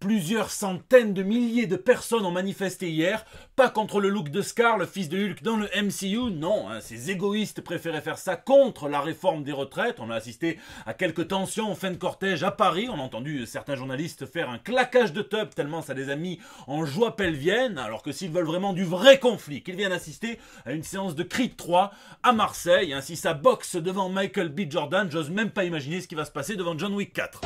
Plusieurs centaines de milliers de personnes ont manifesté hier, pas contre le look de Scar, le fils de Hulk dans le MCU, non, hein, ces égoïstes préféraient faire ça contre la réforme des retraites. On a assisté à quelques tensions en fin de cortège à Paris, on a entendu certains journalistes faire un claquage de tub tellement ça les a mis en joie pelvienne, alors que s'ils veulent vraiment du vrai conflit, qu'ils viennent assister à une séance de Creed 3 à Marseille, hein, si ça boxe devant Michael B. Jordan, j'ose même pas imaginer ce qui va se passer devant John Wick 4.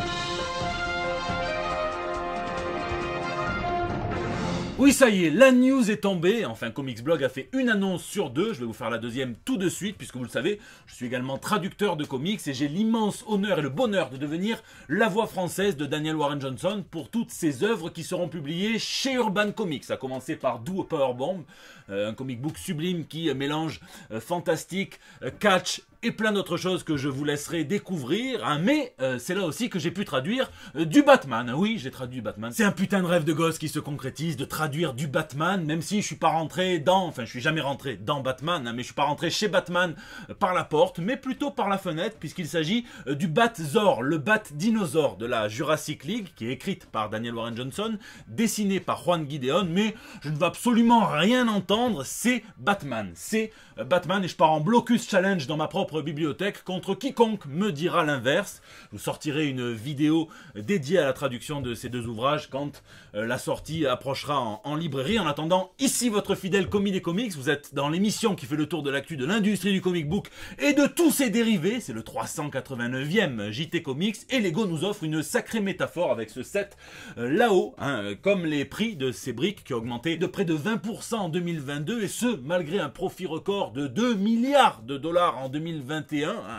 Oui, ça y est, la news est tombée. Enfin, Comics Blog a fait une annonce sur deux. Je vais vous faire la deuxième tout de suite, puisque vous le savez, je suis également traducteur de comics et j'ai l'immense honneur et le bonheur de devenir la voix française de Daniel Warren Johnson pour toutes ses œuvres qui seront publiées chez Urban Comics, à commencer par Do Powerbomb, un comic book sublime qui mélange fantastique, catch et plein d'autres choses que je vous laisserai découvrir, hein, mais c'est là aussi que j'ai pu traduire du Batman. Oui, j'ai traduit Batman. C'est un putain de rêve de gosse qui se concrétise, de traduire du Batman, même si je suis pas rentré dans, enfin je suis jamais rentré dans Batman, hein, mais je suis pas rentré chez Batman par la porte, mais plutôt par la fenêtre, puisqu'il s'agit du Bat-Zor, le Bat-Dinosaure de la Jurassic League, qui est écrite par Daniel Warren Johnson, dessinée par Juan Gideon, mais je ne veux absolument rien entendre, c'est Batman. C'est Batman et je pars en blocus challenge dans ma propre bibliothèque contre quiconque me dira l'inverse. Je vous sortirai une vidéo dédiée à la traduction de ces deux ouvrages quand la sortie approchera en librairie. En attendant, ici votre fidèle commis des comics, vous êtes dans l'émission qui fait le tour de l'actu de l'industrie du comic book et de tous ses dérivés, c'est le 389e JT Comics et Lego nous offre une sacrée métaphore avec ce set là-haut, hein, comme les prix de ces briques qui ont augmenté de près de 20% en 2022 et ce malgré un profit record de 2 milliards de dollars en 2021.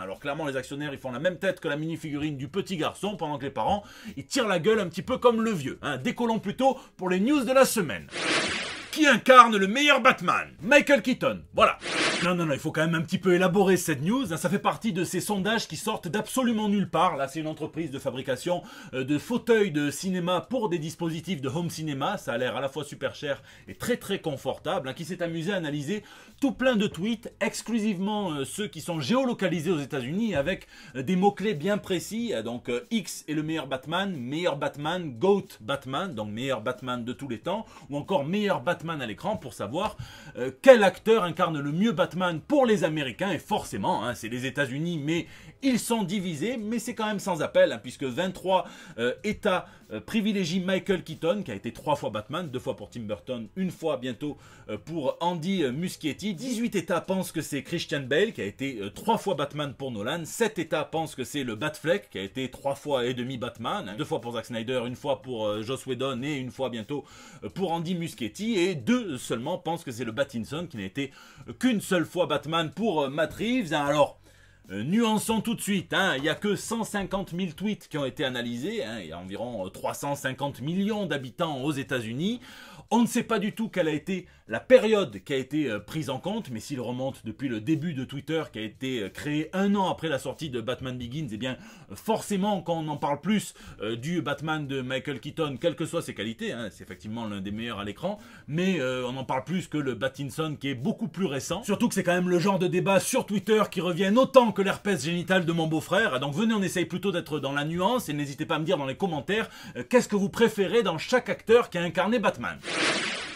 Alors clairement les actionnaires ils font la même tête que la mini-figurine du petit garçon pendant que les parents ils tirent la gueule un petit peu comme le vieux. Décollons plutôt pour les news de la semaine. Qui incarne le meilleur Batman? Michael Keaton, voilà. Non, il faut quand même un petit peu élaborer cette news. Ça fait partie de ces sondages qui sortent d'absolument nulle part. Là, c'est une entreprise de fabrication de fauteuils de cinéma pour des dispositifs de home cinéma. Ça a l'air à la fois super cher et très très confortable, qui s'est amusé à analyser tout plein de tweets, exclusivement ceux qui sont géolocalisés aux États-Unis avec des mots-clés bien précis. Donc X est le meilleur Batman, GOAT Batman, donc meilleur Batman de tous les temps, ou encore meilleur Batman à l'écran pour savoir quel acteur incarne le mieux Batman pour les Américains, et forcément, c'est les États-Unis, mais ils sont divisés, mais c'est quand même sans appel, puisque 23 États privilégient Michael Keaton, qui a été 3 fois Batman, 2 fois pour Tim Burton, 1 fois bientôt pour Andy Muschietti. 18 États pensent que c'est Christian Bale, qui a été 3 fois Batman pour Nolan. 7 États pensent que c'est le Batfleck, qui a été 3 fois et demi Batman, 2 fois pour Zack Snyder, 1 fois pour Joss Whedon et 1 fois bientôt pour Andy Muschietti, et 2 seulement pensent que c'est le Pattinson, qui n'a été qu'une seule fois Batman pour Matt Reeves. Alors, nuançons tout de suite, il n'y a que 150 000 tweets qui ont été analysés, il y a environ 350 millions d'habitants aux États-Unis. On ne sait pas du tout quelle a été la période qui a été prise en compte, mais s'il remonte depuis le début de Twitter qui a été créé 1 an après la sortie de Batman Begins, eh bien forcément quand on en parle plus du Batman de Michael Keaton, quelles que soient ses qualités, c'est effectivement l'un des meilleurs à l'écran, mais on en parle plus que le Pattinson qui est beaucoup plus récent. Surtout que c'est quand même le genre de débat sur Twitter qui reviennent autant que l'herpès génital de mon beau-frère, donc venez on essaye plutôt d'être dans la nuance et n'hésitez pas à me dire dans les commentaires qu'est-ce que vous préférez dans chaque acteur qui a incarné Batman.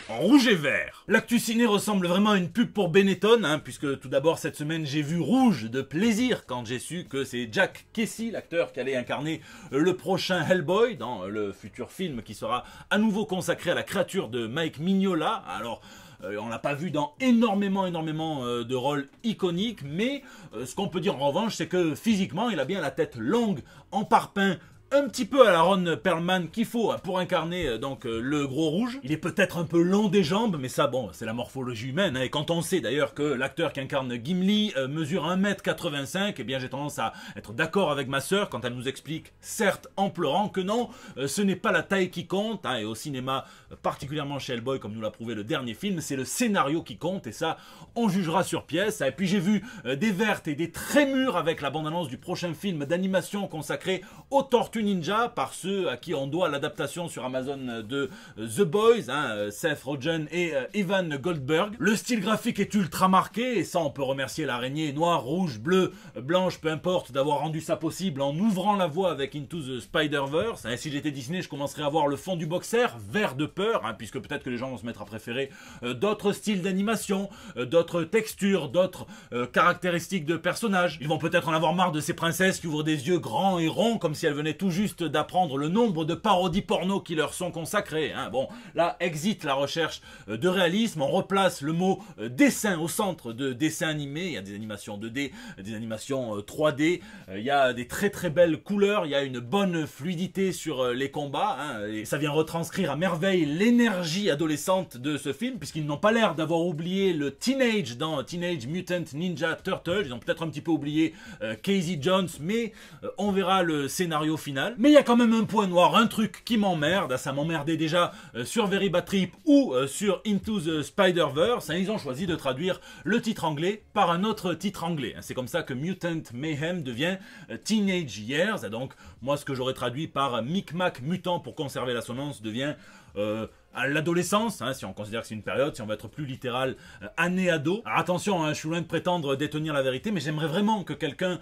En rouge et vert. L'actu ciné ressemble vraiment à une pub pour Benetton, puisque tout d'abord cette semaine j'ai vu rouge de plaisir quand j'ai su que c'est Jack Kesy, l'acteur qui allait incarner le prochain Hellboy dans le futur film qui sera à nouveau consacré à la créature de Mike Mignola. Alors on l'a pas vu dans énormément de rôles iconiques, mais ce qu'on peut dire en revanche c'est que physiquement il a bien la tête longue, en parpaing, un petit peu à la Ron Perlman qu'il faut pour incarner donc le gros rouge. Il est peut-être un peu long des jambes, mais ça bon, c'est la morphologie humaine. Et quand on sait d'ailleurs que l'acteur qui incarne Gimli mesure 1m85, eh bien j'ai tendance à être d'accord avec ma sœur quand elle nous explique, certes en pleurant, que non, ce n'est pas la taille qui compte. Et au cinéma, particulièrement chez Hellboy, comme nous l'a prouvé le dernier film, c'est le scénario qui compte. Et ça, on jugera sur pièce. Et puis j'ai vu des vertes et des très mûres avec la bande-annonce du prochain film d'animation consacré aux tortues Tortue Ninja par ceux à qui on doit l'adaptation sur Amazon de The Boys, hein, Seth Rogen et Evan Goldberg. Le style graphique est ultra marqué et ça on peut remercier l'araignée noire, rouge, bleue, blanche, peu importe, d'avoir rendu ça possible en ouvrant la voie avec Into the Spider-Verse. Hein, si j'étais Disney, je commencerais à voir le fond du boxer vert de peur, hein, puisque peut-être que les gens vont se mettre à préférer d'autres styles d'animation, d'autres textures, d'autres caractéristiques de personnages. Ils vont peut-être en avoir marre de ces princesses qui ouvrent des yeux grands et ronds comme si elles venaient tout juste d'apprendre le nombre de parodies porno qui leur sont consacrées. Hein. Bon, là, exit la recherche de réalisme, on replace le mot dessin au centre de dessin animé. Il y a des animations 2D, des animations 3D, il y a des très très belles couleurs, il y a une bonne fluidité sur les combats, hein, et ça vient retranscrire à merveille l'énergie adolescente de ce film, puisqu'ils n'ont pas l'air d'avoir oublié le teenage dans Teenage Mutant Ninja Turtles. Ils ont peut-être un petit peu oublié Casey Jones, mais on verra le scénario final. Mais il y a quand même un point noir, un truc qui m'emmerde. Ça m'emmerdait déjà sur Very Bad Trip ou sur Into the Spider-Verse. Ils ont choisi de traduire le titre anglais par un autre titre anglais. C'est comme ça que Mutant Mayhem devient Teenage Years. Donc moi ce que j'aurais traduit par Micmac Mutant pour conserver l'assonance devient à l'adolescence, hein, si on considère que c'est une période, si on va être plus littéral, année-ado. Alors attention, hein, je suis loin de prétendre détenir la vérité, mais j'aimerais vraiment que quelqu'un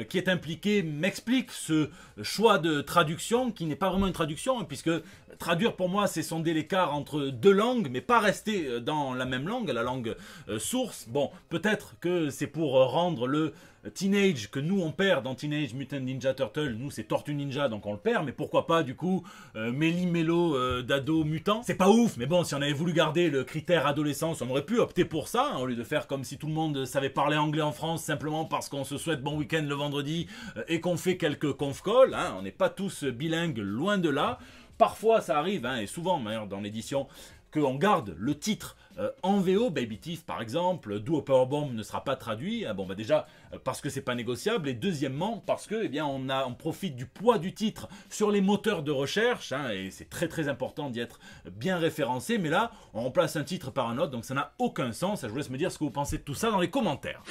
qui est impliqué m'explique ce choix de traduction, qui n'est pas vraiment une traduction, hein, puisque traduire pour moi c'est sonder l'écart entre deux langues, mais pas rester dans la même langue, la langue source. Bon, peut-être que c'est pour rendre le Teenage que nous on perd dans Teenage Mutant Ninja Turtle, nous c'est Tortue Ninja donc on le perd, mais pourquoi pas du coup méli-mélo d'ado mutant. C'est pas ouf, mais bon, si on avait voulu garder le critère adolescence, on aurait pu opter pour ça, hein, au lieu de faire comme si tout le monde savait parler anglais en France simplement parce qu'on se souhaite bon week-end le vendredi et qu'on fait quelques conf-calls, hein. On n'est pas tous bilingues, loin de là. Parfois ça arrive, hein, et souvent d'ailleurs dans l'édition, qu'on garde le titre en VO, Baby Teeth par exemple, Do a Powerbomb ne sera pas traduit, hein, bon bah déjà parce que c'est pas négociable, et deuxièmement parce que eh bien on profite du poids du titre sur les moteurs de recherche, hein, et c'est très très important d'y être bien référencé, mais là on remplace un titre par un autre, donc ça n'a aucun sens. Je vous laisse me dire ce que vous pensez de tout ça dans les commentaires.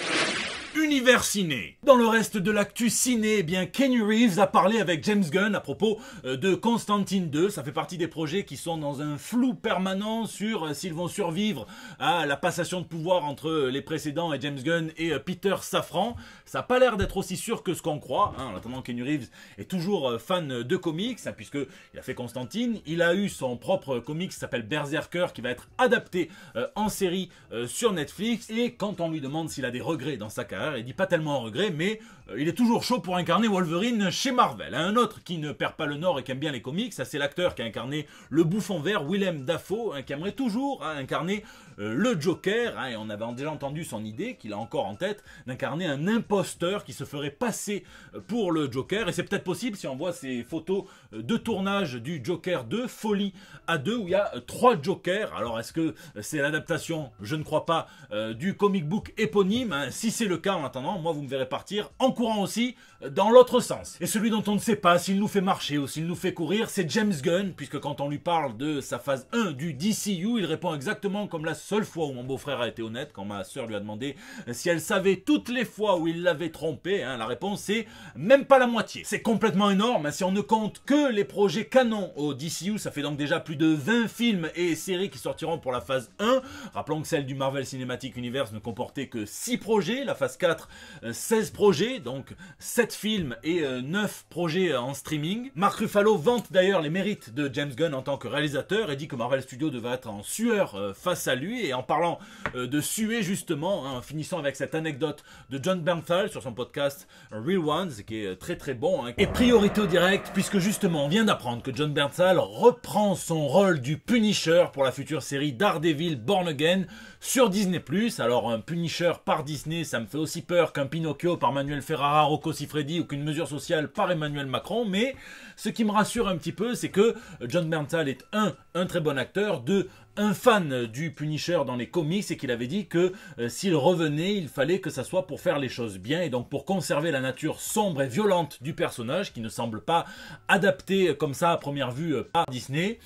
Univers ciné. Dans le reste de l'actu ciné, eh bien Keanu Reeves a parlé avec James Gunn à propos de Constantine 2. Ça fait partie des projets qui sont dans un flou permanent sur s'ils vont survivre à la passation de pouvoir entre les précédents et James Gunn et Peter Safran. Ça n'a pas l'air d'être aussi sûr que ce qu'on croit. Hein. En attendant, Keanu Reeves est toujours fan de comics, hein, puisqu'il a fait Constantine. Il a eu son propre comics qui s'appelle Berserker, qui va être adapté en série sur Netflix. Et quand on lui demande s'il a des regrets dans sa carrière, il dit pas tellement regret, mais il est toujours chaud pour incarner Wolverine chez Marvel. Un autre qui ne perd pas le nord et qui aime bien les comics, ça c'est l'acteur qui a incarné le bouffon vert, Willem Dafoe, hein, qui aimerait toujours incarner le Joker, hein, et on avait déjà entendu son idée, qu'il a encore en tête, d'incarner un imposteur qui se ferait passer pour le Joker, et c'est peut-être possible si on voit ces photos de tournage du Joker 2, Folie à 2, où il y a 3 Jokers. Alors est-ce que c'est l'adaptation, je ne crois pas, du comic book éponyme, hein. Si c'est le cas, en attendant, moi vous me verrez partir en courant aussi dans l'autre sens. Et celui dont on ne sait pas s'il nous fait marcher ou s'il nous fait courir, c'est James Gunn, puisque quand on lui parle de sa phase 1 du DCU, il répond exactement comme la seule fois où mon beau-frère a été honnête, quand ma soeur lui a demandé si elle savait toutes les fois où il l'avait trompé, hein, la réponse c'est même pas la moitié. C'est complètement énorme, hein, si on ne compte que les projets canons au DCU, ça fait donc déjà plus de 20 films et séries qui sortiront pour la phase 1. Rappelons que celle du Marvel Cinematic Universe ne comportait que 6 projets, la phase 4, 16 projets, donc 7 films et 9 projets en streaming. Mark Ruffalo vante d'ailleurs les mérites de James Gunn en tant que réalisateur et dit que Marvel Studios devait être en sueur face à lui. Et en parlant de suer justement, hein, en finissant avec cette anecdote de John Bernthal sur son podcast Real Ones, qui est très très bon, hein, et priorité au direct, puisque justement on vient d'apprendre que John Bernthal reprend son rôle du Punisher pour la future série Daredevil Born Again sur Disney+. Alors un Punisher par Disney, ça me fait aussi peur qu'un Pinocchio par Manuel Ferrara, Rocco Siffredi, ou qu'une Mesure Sociale par Emmanuel Macron, mais ce qui me rassure un petit peu, c'est que John Bernthal est un très bon acteur, 2, un fan du Punisher dans les comics, et qu'il avait dit que s'il revenait, il fallait que ça soit pour faire les choses bien, et donc pour conserver la nature sombre et violente du personnage, qui ne semble pas adapté comme ça à première vue par Disney.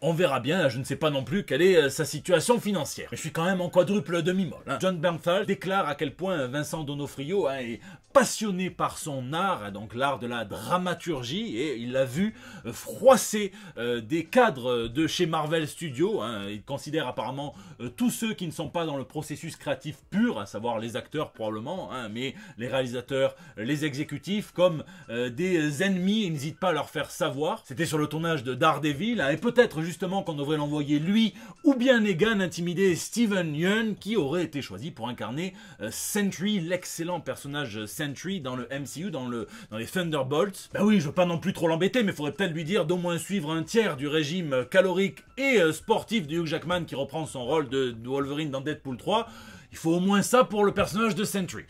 On verra bien, je ne sais pas non plus quelle est sa situation financière. Mais je suis quand même en quadruple demi-molle. Hein. John Bernthal déclare à quel point Vincent D'Onofrio est passionné par son art, donc l'art de la dramaturgie, et il l'a vu froisser des cadres de chez Marvel Studios. Hein. Il considère apparemment tous ceux qui ne sont pas dans le processus créatif pur, à savoir les acteurs probablement, hein, mais les réalisateurs, les exécutifs, comme des ennemis, il n'hésite pas à leur faire savoir. C'était sur le tournage de Daredevil, hein, et peut-être justement qu'on devrait l'envoyer lui, ou bien Negan intimider Steven Yeun, qui aurait été choisi pour incarner Sentry, l'excellent personnage Sentry dans le MCU, dans les Thunderbolts. Ben oui, je veux pas non plus trop l'embêter, mais il faudrait peut-être lui dire d'au moins suivre un tiers du régime calorique et sportif de Hugh Jackman qui reprend son rôle de Wolverine dans Deadpool 3. Il faut au moins ça pour le personnage de Sentry.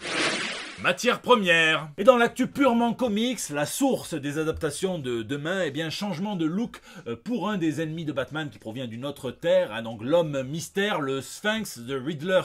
Matière première. Et dans l'actu purement comics, la source des adaptations de demain, eh bien changement de look pour un des ennemis de Batman qui provient d'une autre terre, hein, donc l'homme mystère, le Sphinx de Riddler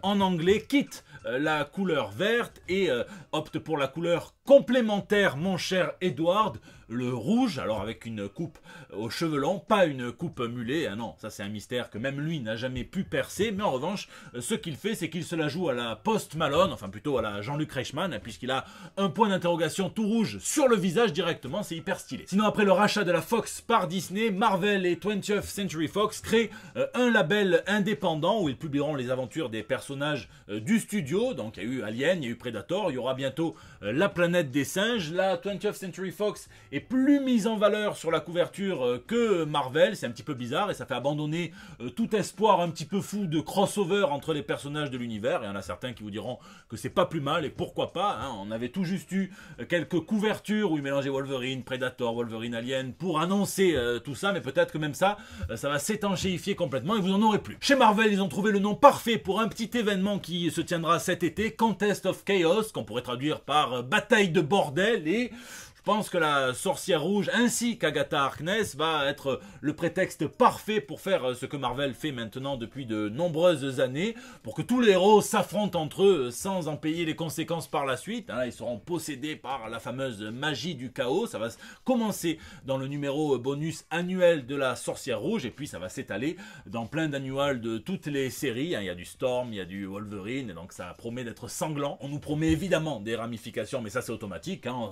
en anglais, quitte la couleur verte et opte pour la couleur complémentaire, mon cher Edward, le rouge, alors avec une coupe aux cheveux longs, pas une coupe mulet, hein, non, ça c'est un mystère que même lui n'a jamais pu percer, mais en revanche, ce qu'il fait, c'est qu'il se la joue à la Post Malone, enfin plutôt à la Jean-Luc Reichmann, hein, puisqu'il a un point d'interrogation tout rouge sur le visage directement, c'est hyper stylé. Sinon, après le rachat de la Fox par Disney, Marvel et 20th Century Fox créent un label indépendant où ils publieront les aventures des personnages du studio, donc il y a eu Alien, il y a eu Predator, il y aura bientôt La Planète des Singes. La 20th Century Fox est plus mise en valeur sur la couverture que Marvel, c'est un petit peu bizarre et ça fait abandonner tout espoir un petit peu fou de crossover entre les personnages de l'univers. Il y en a certains qui vous diront que c'est pas plus mal et pourquoi pas, hein. On avait tout juste eu quelques couvertures où ils mélangeaient Wolverine, Predator, Wolverine, Alien pour annoncer tout ça, mais peut-être que même ça, ça va s'étanchéifier complètement et vous en aurez plus. Chez Marvel, ils ont trouvé le nom parfait pour un petit événement qui se tiendra cet été, Contest of Chaos, qu'on pourrait traduire par bataille de bordel, et je pense que la Sorcière Rouge ainsi qu'Agatha Harkness va être le prétexte parfait pour faire ce que Marvel fait maintenant depuis de nombreuses années, pour que tous les héros s'affrontent entre eux sans en payer les conséquences par la suite. Là, ils seront possédés par la fameuse magie du chaos. Ça va commencer dans le numéro bonus annuel de la Sorcière Rouge et puis ça va s'étaler dans plein d'annuals de toutes les séries. Il y a du Storm, il y a du Wolverine, et donc ça promet d'être sanglant. On nous promet évidemment des ramifications, mais ça c'est automatique, hein.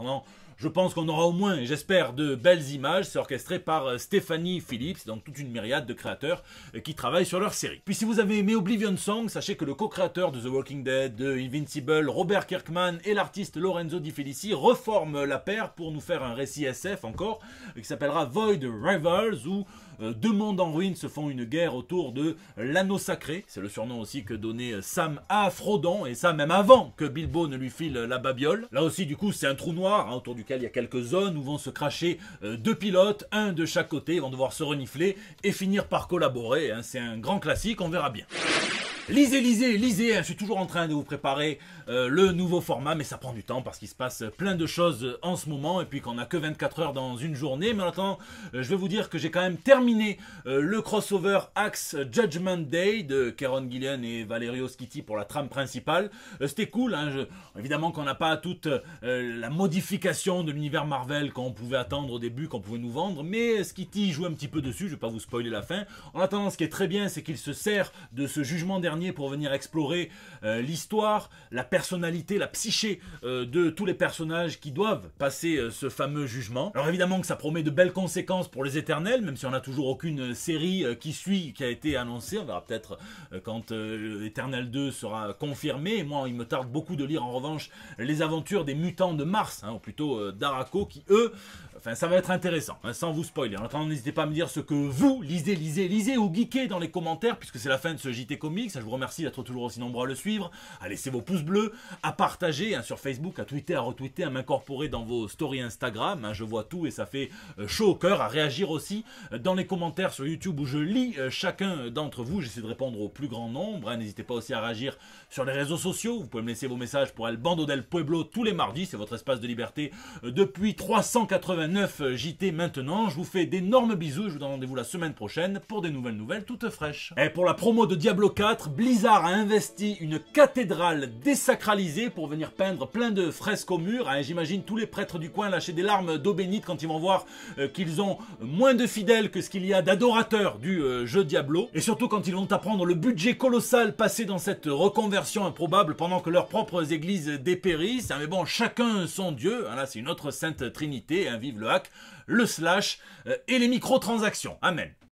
Je pense qu'on aura au moins, et j'espère, de belles images. C'est orchestré par Stephanie Phillips, donc toute une myriade de créateurs qui travaillent sur leur série. Puis si vous avez aimé Oblivion Song, sachez que le co-créateur de The Walking Dead, de Invincible, Robert Kirkman et l'artiste Lorenzo Di Felici reforment la paire pour nous faire un récit SF encore, qui s'appellera Void Rivals, où deux mondes en ruine se font une guerre autour de l'anneau sacré. C'est le surnom aussi que donnait Sam à Frodon, et ça même avant que Bilbo ne lui file la babiole. Là aussi du coup c'est un trou noir, hein, autour duquel il y a quelques zones où vont se cracher deux pilotes, un de chaque côté, ils vont devoir se renifler et finir par collaborer, hein. C'est un grand classique, on verra bien. Lisez, lisez, lisez, je suis toujours en train de vous préparer le nouveau format, mais ça prend du temps parce qu'il se passe plein de choses en ce moment et puis qu'on n'a que 24 heures dans une journée. Mais en attendant, je vais vous dire que j'ai quand même terminé le crossover Axe Judgment Day de Kieron Gillen et Valerio Schiti pour la trame principale. C'était cool, hein, évidemment qu'on n'a pas toute la modification de l'univers Marvel qu'on pouvait attendre au début, qu'on pouvait nous vendre, mais Schiti joue un petit peu dessus, je ne vais pas vous spoiler la fin. En attendant, ce qui est très bien, c'est qu'il se sert de ce jugement dernier pour venir explorer l'histoire, la personnalité, la psyché de tous les personnages qui doivent passer ce fameux jugement. Alors évidemment que ça promet de belles conséquences pour les Éternels, même si on n'a toujours aucune série qui suit, qui a été annoncée. On verra peut-être quand Éternel 2 sera confirmé. Et moi, il me tarde beaucoup de lire en revanche les aventures des mutants de Mars, hein, ou plutôt d'Araco, qui eux, enfin ça va être intéressant, hein, sans vous spoiler. En attendant, n'hésitez pas à me dire ce que vous lisez ou geekez dans les commentaires, puisque c'est la fin de ce JT Comics. Je vous remercie d'être toujours aussi nombreux à le suivre, à laisser vos pouces bleus, à partager, hein, sur Facebook, à tweeter, à retweeter, à m'incorporer dans vos stories Instagram, hein, je vois tout et ça fait chaud au cœur, à réagir aussi dans les commentaires sur YouTube où je lis chacun d'entre vous, j'essaie de répondre au plus grand nombre, hein. N'hésitez pas aussi à réagir sur les réseaux sociaux, vous pouvez me laisser vos messages pour El Bando del Pueblo tous les mardis, c'est votre espace de liberté depuis 390 89 JT maintenant. Je vous fais d'énormes bisous et je vous donne rendez-vous la semaine prochaine pour des nouvelles toutes fraîches. Et pour la promo de Diablo 4, Blizzard a investi une cathédrale désacralisée pour venir peindre plein de fresques au mur. J'imagine tous les prêtres du coin lâcher des larmes d'eau bénite quand ils vont voir qu'ils ont moins de fidèles que ce qu'il y a d'adorateurs du jeu Diablo. Et surtout quand ils vont apprendre le budget colossal passé dans cette reconversion improbable pendant que leurs propres églises dépérissent. Mais bon, chacun son dieu. Là, c'est une autre sainte trinité. Vive le hack, le slash et les microtransactions. Amen.